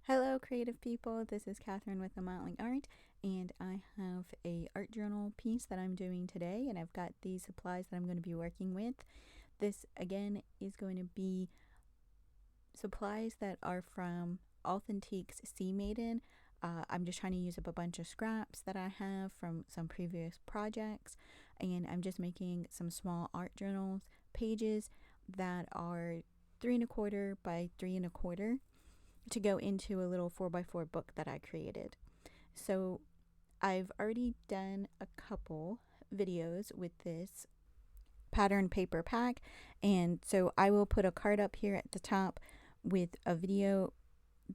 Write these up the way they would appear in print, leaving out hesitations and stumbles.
Hello creative people, this is Catherine with the Modeling Art, and I have a art journal piece that I'm doing today, and I've got these supplies that I'm going to be working with. This again is going to be supplies that are from Authentique's Sea Maiden. I'm just trying to use up a bunch of scraps that I have from some previous projects, and I'm just making some small art journals pages that are 3¼ by 3¼ to go into a little 4x4 book that I created. So I've already done a couple videos with this pattern paper pack, and so I will put a card up here at the top with a video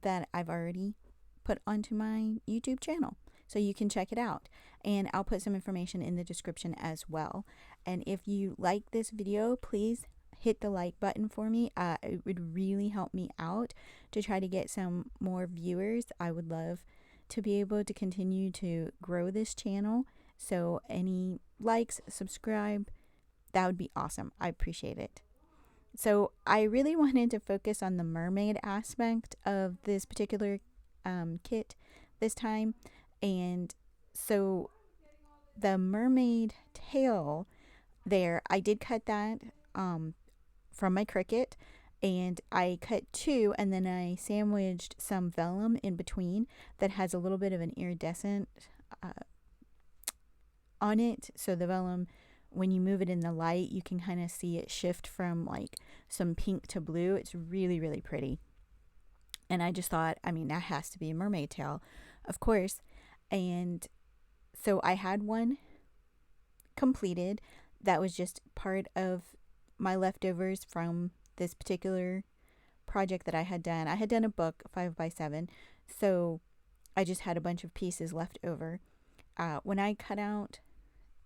that I've already put onto my YouTube channel, so you can check it out, and I'll put some information in the description as well. And if you like this video, please hit the like button for me. It would really help me out to try to get some more viewers. I would love to be able to continue to grow this channel, so any likes, subscribe, that would be awesome. I appreciate it. So I really wanted to focus on the mermaid aspect of this particular kit this time, and so the mermaid tail there, I did cut that from my Cricut, and I cut two, and then I sandwiched some vellum in between that has a little bit of an iridescent on it, so the vellum, when you move it in the light, you can kind of see it shift from like some pink to blue. It's really, really pretty. And I just thought, I mean, that has to be a mermaid tail, of course. And so I had one completed that was just part of my leftovers from this particular project that I had done. I had done a book 5x7, so I just had a bunch of pieces left over. When I cut out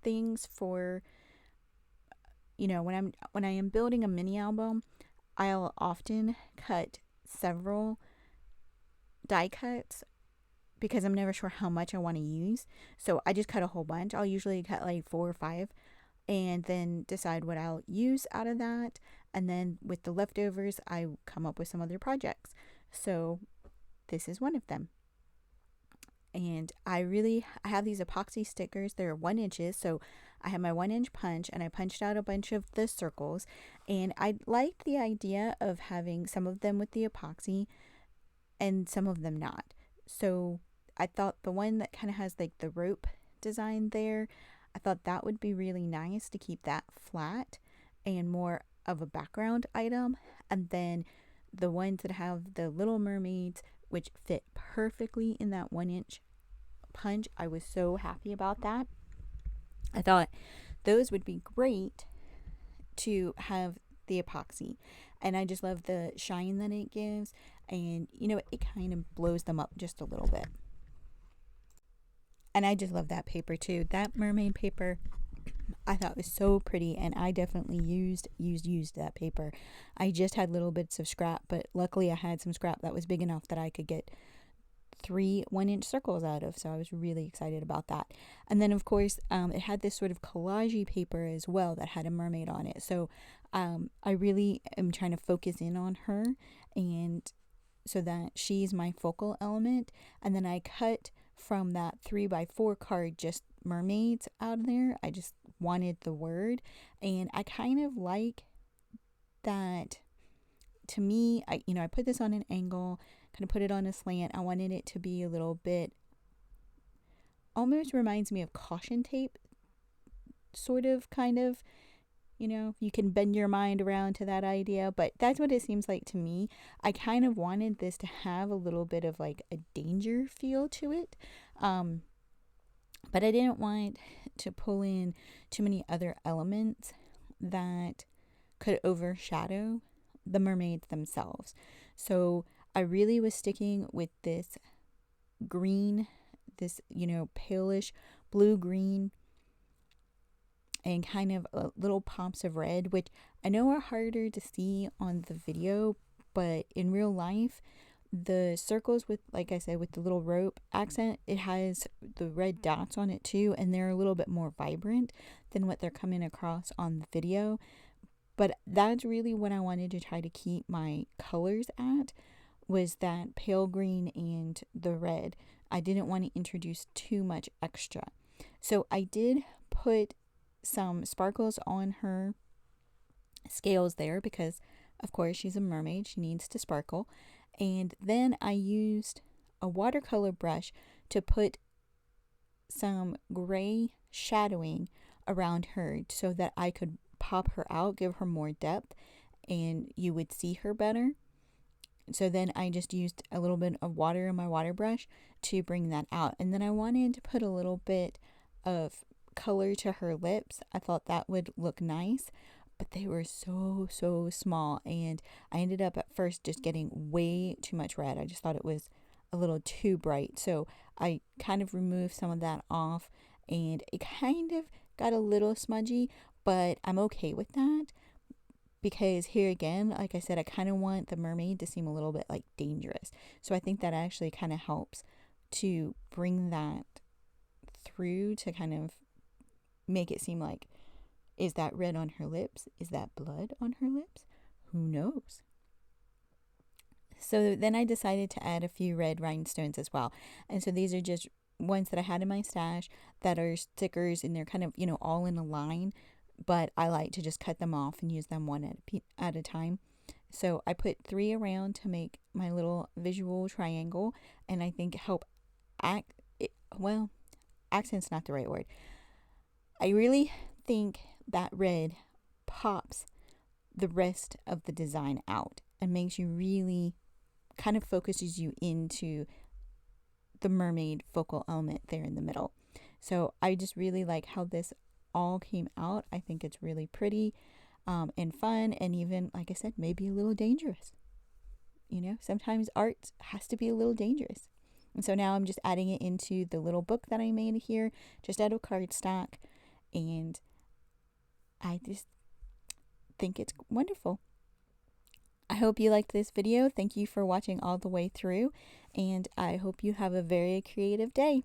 things for, when I am building a mini album, I'll often cut several die cuts because I'm never sure how much I want to use. So I just cut a whole bunch. I'll usually cut like 4 or 5 and then decide what I'll use out of that. And then with the leftovers, I come up with some other projects. So this is one of them. And I have these epoxy stickers. They're 1 inches, so I have my 1-inch punch, and I punched out a bunch of the circles. And I liked the idea of having some of them with the epoxy and some of them not. So I thought the one that kind of has like the rope design there, I thought that would be really nice to keep that flat and more of a background item. And then the ones that have the little mermaids, which fit perfectly in that 1-inch punch, I was so happy about that. I thought those would be great to have the epoxy, and I just love the shine that it gives, and it kind of blows them up just a little bit. And I just love that paper too. That mermaid paper I thought was so pretty, and I definitely used that paper. I just had little bits of scrap, but luckily I had some scrap that was big enough that I could get 3 1-inch circles out of, so I was really excited about that. And then of course it had this sort of collage paper as well that had a mermaid on it, so I really am trying to focus in on her, and so that she's my focal element. And then I cut from that 3x4 card just mermaids out of there. I just wanted the word, and I kind of like that. To me, I put this on an angle, kind of put it on a slant. I wanted it to be a little bit, almost reminds me of caution tape, sort of, kind of. You can bend your mind around to that idea, but that's what it seems like to me. I kind of wanted this to have a little bit of like a danger feel to it, but I didn't want to pull in too many other elements that could overshadow the mermaids themselves. So I really was sticking with this green, this palish blue-green, and kind of little pops of red, which I know are harder to see on the video, but in real life, the circles with, like I said, with the little rope accent, it has the red dots on it too, and they're a little bit more vibrant than what they're coming across on the video. But that's really what I wanted to try to keep my colors at. was that pale green and the red. I didn't want to introduce too much extra. So I did put some sparkles on her scales there because, of course, she's a mermaid. She needs to sparkle. And then I used a watercolor brush to put some gray shadowing around her so that I could pop her out, give her more depth, and you would see her better. So then I just used a little bit of water in my water brush to bring that out. And then I wanted to put a little bit of color to her lips. I thought that would look nice, but they were so small, and I ended up at first just getting way too much red. I just thought it was a little too bright. So I kind of removed some of that off, and it kind of got a little smudgy, but I'm okay with that because here again, like I said, I kind of want the mermaid to seem a little bit like dangerous. So I think that actually kind of helps to bring that through to kind of make it seem like, is that red on her lips? Is that blood on her lips? Who knows? So then I decided to add a few red rhinestones as well. And so these are just ones that I had in my stash that are stickers, and they're kind of, all in a line, but I like to just cut them off and use them one at a time. So I put 3 around to make my little visual triangle, and I think help accent's not the right word. I really think that red pops the rest of the design out and makes you really kind of focuses you into the mermaid focal element there in the middle. So I just really like how this all came out. I think it's really pretty and fun, and even, like I said, maybe a little dangerous. Sometimes art has to be a little dangerous. And so now I'm just adding it into the little book that I made here, just out of cardstock, and I just think it's wonderful. I hope you liked this video. Thank you for watching all the way through, and I hope you have a very creative day.